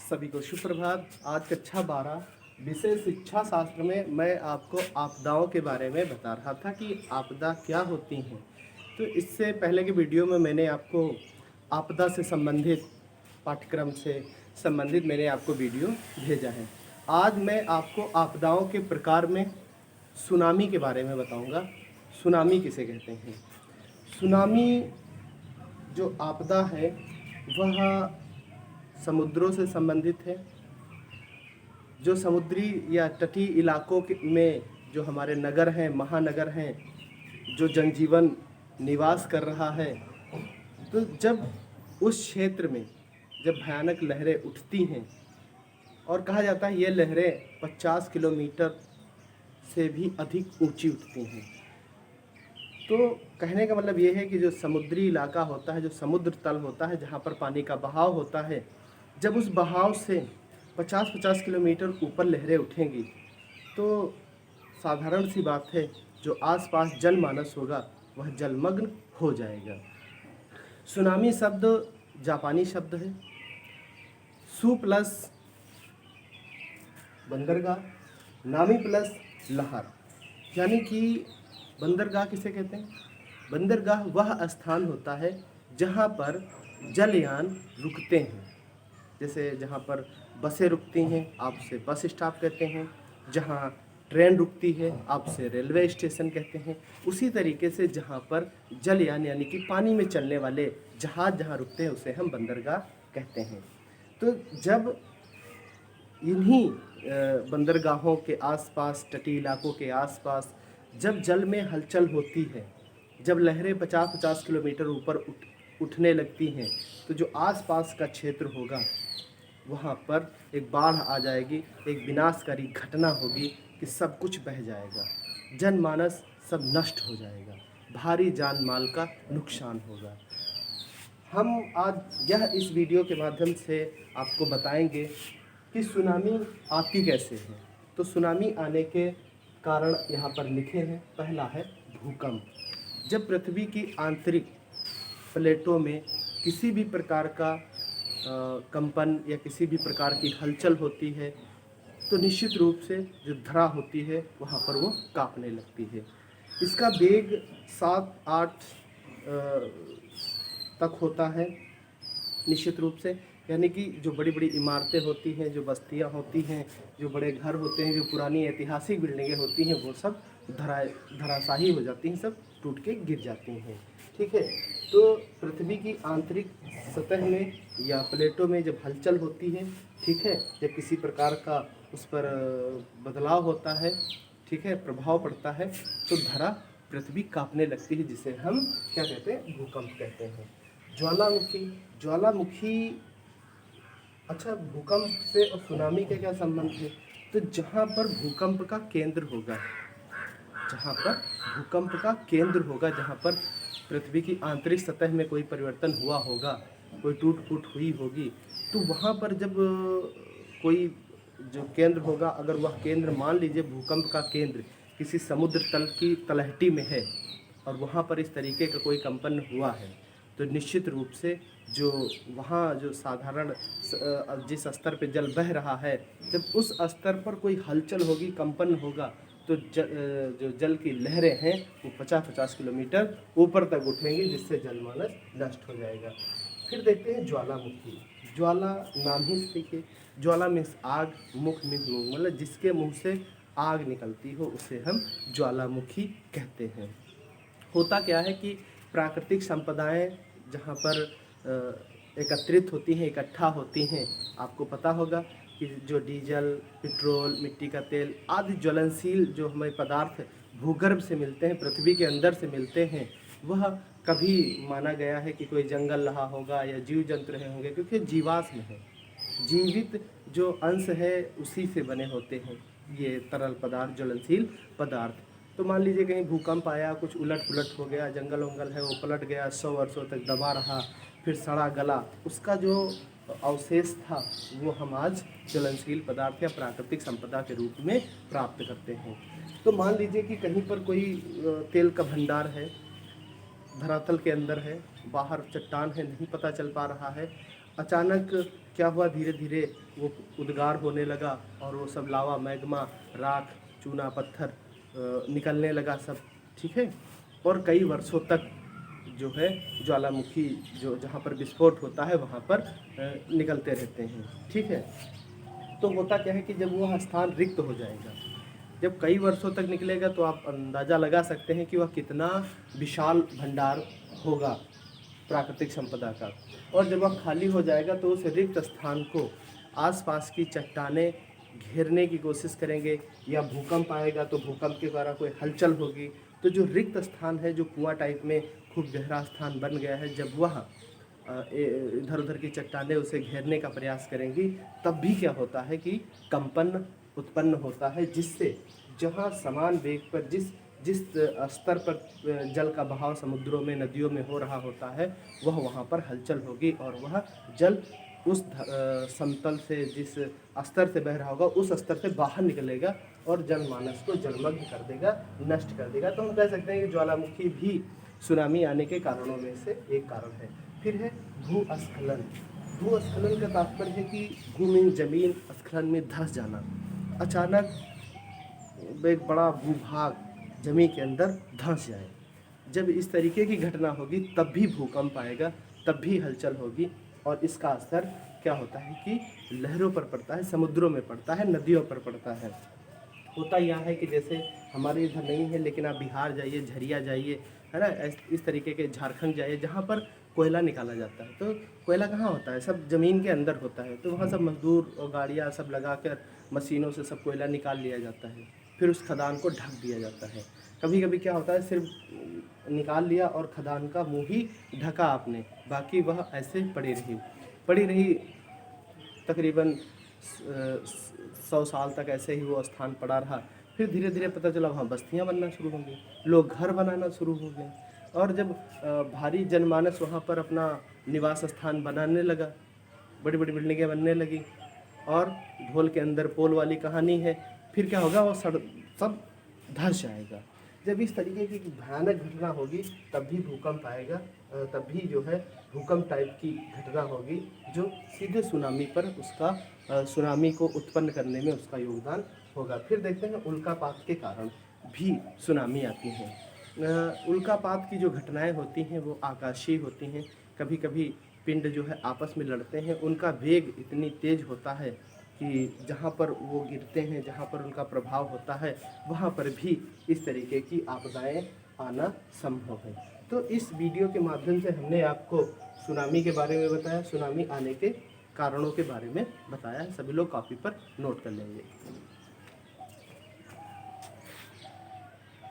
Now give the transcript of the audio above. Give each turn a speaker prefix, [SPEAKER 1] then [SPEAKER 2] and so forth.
[SPEAKER 1] सभी को सुप्रभात। आज कक्षा 12 विषय शिक्षा शास्त्र में मैं आपको आपदाओं के बारे में बता रहा था कि आपदा क्या होती हैं। तो इससे पहले के वीडियो में मैंने आपको आपदा से संबंधित पाठ्यक्रम से संबंधित मैंने आपको वीडियो भेजा है। आज मैं आपको आपदाओं के प्रकार में सुनामी के बारे में बताऊंगा। सुनामी किसे कहते हैं? सुनामी जो आपदा है वह समुद्रों से संबंधित है। जो समुद्री या तटीय इलाकों में जो हमारे नगर हैं, महानगर हैं, जो जनजीवन निवास कर रहा है, तो जब उस क्षेत्र में जब भयानक लहरें उठती हैं और कहा जाता है ये लहरें 50 किलोमीटर से भी अधिक ऊंची उठती हैं, तो कहने का मतलब ये है कि जो समुद्री इलाका होता है, जो समुद्र तल होता है, जहाँ पर पानी का बहाव होता है, जब उस बहाव से 50-50 किलोमीटर ऊपर लहरें उठेंगी तो साधारण सी बात है, जो आसपास जनमानस होगा वह जलमग्न हो जाएगा। सुनामी शब्द जापानी शब्द है। सु प्लस बंदरगाह, नामी प्लस लहर, यानी कि बंदरगाह किसे कहते हैं? बंदरगाह वह स्थान होता है जहाँ पर जलयान रुकते हैं। जैसे जहाँ पर बसें रुकती हैं आप उसे बस स्टॉप कहते हैं, जहाँ ट्रेन रुकती है आप उसे रेलवे स्टेशन कहते हैं। उसी तरीके से जहाँ पर जलयान यानी कि पानी में चलने वाले जहाज़ जहाँ रुकते हैं उसे हम बंदरगाह कहते हैं। तो जब इन्हीं बंदरगाहों के आसपास, तटीय इलाकों के आसपास जब जल में हलचल होती है, जब लहरें 50-50 किलोमीटर ऊपर उठने लगती हैं, तो जो आसपास का क्षेत्र होगा वहाँ पर एक बाढ़ आ जाएगी, एक विनाशकारी घटना होगी कि सब कुछ बह जाएगा, जनमानस सब नष्ट हो जाएगा, भारी जान माल का नुकसान होगा। हम आज इस वीडियो के माध्यम से आपको बताएंगे कि सुनामी आती कैसे है। तो सुनामी आने के कारण यहाँ पर लिखे हैं। पहला है भूकंप। जब पृथ्वी की आंतरिक प्लेटों में किसी भी प्रकार का कंपन या किसी भी प्रकार की हलचल होती है तो निश्चित रूप से जो धरा होती है वहाँ पर वो कांपने लगती है। इसका वेग 7-8 तक होता है निश्चित रूप से, यानी कि जो बड़ी बड़ी इमारतें होती हैं, जो बस्तियां होती हैं, जो बड़े घर होते हैं, जो पुरानी ऐतिहासिक बिल्डिंगें होती हैं, वो सब धराशाही हो जाती हैं, सब टूट के गिर जाती हैं। ठीक है। तो पृथ्वी की आंतरिक सतह में या प्लेटों में जब हलचल होती है, ठीक है, जब किसी प्रकार का उस पर बदलाव होता है, ठीक है, प्रभाव पड़ता है, तो धरा पृथ्वी कांपने लगती है, जिसे हम क्या कहते हैं? भूकंप कहते हैं। ज्वालामुखी। अच्छा, भूकंप से और सुनामी के क्या संबंध है? तो जहाँ पर भूकंप का केंद्र होगा, जहाँ पर भूकंप का केंद्र होगा, जहाँ पर पृथ्वी की आंतरिक सतह में कोई परिवर्तन हुआ होगा, कोई टूट फूट हुई होगी, तो वहाँ पर जब कोई जो केंद्र होगा, अगर वह केंद्र मान लीजिए भूकंप का केंद्र किसी समुद्र तल की तलहटी में है और वहाँ पर इस तरीके का कोई कंपन हुआ है, तो निश्चित रूप से जो वहाँ जो साधारण जिस स्तर पे जल बह रहा है, जब उस स्तर पर कोई हलचल होगी, कंपन होगा, तो जो जल की लहरें हैं वो 50-50 किलोमीटर ऊपर तक उठेंगी, जिससे जलमानस नष्ट हो जाएगा। फिर देखते हैं ज्वालामुखी। ज्वाला नाम ही सीखिए, ज्वाला मीन्स आग, मुख मीन्स मुँह, मतलब जिसके मुँह से आग निकलती हो उसे हम ज्वालामुखी कहते हैं। होता क्या है कि प्राकृतिक संपदाएं जहाँ पर एकत्रित होती हैं, इकट्ठा होती हैं, आपको पता होगा कि जो डीजल, पेट्रोल, मिट्टी का तेल आदि ज्वलनशील जो हमें पदार्थ भूगर्भ से मिलते हैं, पृथ्वी के अंदर से मिलते हैं, वह कभी माना गया है कि कोई जंगल रहा होगा या जीव जंतु रहे होंगे, क्योंकि जीवाश्म है, जीवित जो अंश है उसी से बने होते हैं ये तरल पदार्थ, ज्वलनशील पदार्थ। तो मान लीजिए कहीं भूकंप आया, कुछ उलट पुलट हो गया, जंगल वंगल है वो पलट गया, 100 वर्षों तक दबा रहा, फिर सड़ा गला, उसका जो अवशेष था वो हम आज ज्वलनशील पदार्थ या प्राकृतिक संपदा के रूप में प्राप्त करते हैं। तो मान लीजिए कि कहीं पर कोई तेल का भंडार है, धरातल के अंदर है, बाहर चट्टान है, नहीं पता चल पा रहा है। अचानक क्या हुआ, धीरे धीरे वो उद्गार होने लगा और वो सब लावा, मैग्मा, राख, चूना, पत्थर निकलने लगा सब, ठीक है। और कई वर्षों तक जो है ज्वालामुखी जो जहाँ पर विस्फोट होता है वहाँ पर निकलते रहते हैं, ठीक है। तो होता क्या है कि जब वह स्थान रिक्त हो जाएगा, जब कई वर्षों तक निकलेगा, तो आप अंदाज़ा लगा सकते हैं कि वह कितना विशाल भंडार होगा प्राकृतिक संपदा का। और जब वह खाली हो जाएगा तो उस रिक्त स्थान को आसपास की चट्टानें घेरने की कोशिश करेंगे, या भूकंप आएगा तो भूकंप के द्वारा कोई हलचल होगी। तो जो रिक्त स्थान है, जो कुआं टाइप में खूब गहरा स्थान बन गया है, जब वह इधर उधर की चट्टानें उसे घेरने का प्रयास करेंगी, तब भी क्या होता है कि कंपन उत्पन्न होता है, जिससे जहाँ समान वेग पर जिस जिस स्तर पर जल का बहाव समुद्रों में, नदियों में हो रहा होता है, वह वहाँ पर हलचल होगी और वह जल उस समतल से, जिस स्तर से बह रहा होगा, उस स्तर से बाहर निकलेगा और जनमानस को जलमग्न कर देगा, नष्ट कर देगा। तो हम कह सकते हैं कि ज्वालामुखी भी सुनामी आने के कारणों में से एक कारण है। फिर है भूस्खलन। भूस्खलन का तात्पर्य है कि भूमि, जमीन स्खलन में धंस जाना। अचानक एक बड़ा भूभाग जमीन के अंदर धंस जाए। जब इस तरीके की घटना होगी तब भी भूकंप आएगा, तब भी हलचल होगी। और इसका असर क्या होता है कि लहरों पर पड़ता है, समुद्रों में पड़ता है, नदियों पर पड़ता है। होता यह है कि जैसे हमारे इधर नहीं है, लेकिन आप बिहार जाइए, झरिया जाइए, है ना, इस तरीके के झारखंड जाइए जहाँ पर कोयला निकाला जाता है। तो कोयला कहाँ होता है, सब ज़मीन के अंदर होता है। तो वहाँ सब मजदूर और गाड़ियाँ सब लगाकर मशीनों से सब कोयला निकाल लिया जाता है, फिर उस खदान को ढक दिया जाता है। कभी कभी क्या होता है, सिर्फ निकाल लिया और खदान का मुँह ही ढका आपने, बाकी वह ऐसे पड़ी रही तकरीबन 100 साल तक ऐसे ही वो स्थान पड़ा रहा। फिर धीरे धीरे पता चला वहाँ बस्तियाँ बनना शुरू हो गई, लोग घर बनाना शुरू हो गए, और जब भारी जनमानस वहाँ पर अपना निवास स्थान बनाने लगा, बड़ी बड़ी बिल्डिंगें बनने लगी, और ढोल के अंदर पोल वाली कहानी है। फिर क्या होगा, वो सब धंस जाएगा। जब इस तरीके की भयानक घटना होगी तब भी भूकंप आएगा, तब भी जो है भूकंप टाइप की घटना होगी, जो सीधे सुनामी पर उसका सुनामी को उत्पन्न करने में उसका योगदान होगा। फिर देखते हैं उल्कापात के कारण भी सुनामी आती है। उल्कापात की जो घटनाएं होती हैं वो आकाशीय होती हैं। कभी कभी पिंड जो है आपस में लड़ते हैं, उनका वेग इतनी तेज होता है कि जहाँ पर वो गिरते हैं, जहाँ पर उनका प्रभाव होता है, वहाँ पर भी इस तरीके की आपदाएं आना संभव है। तो इस वीडियो के माध्यम से हमने आपको सुनामी के बारे में बताया, सुनामी आने के कारणों के बारे में बताया। सभी लोग कॉपी पर नोट कर लेंगे।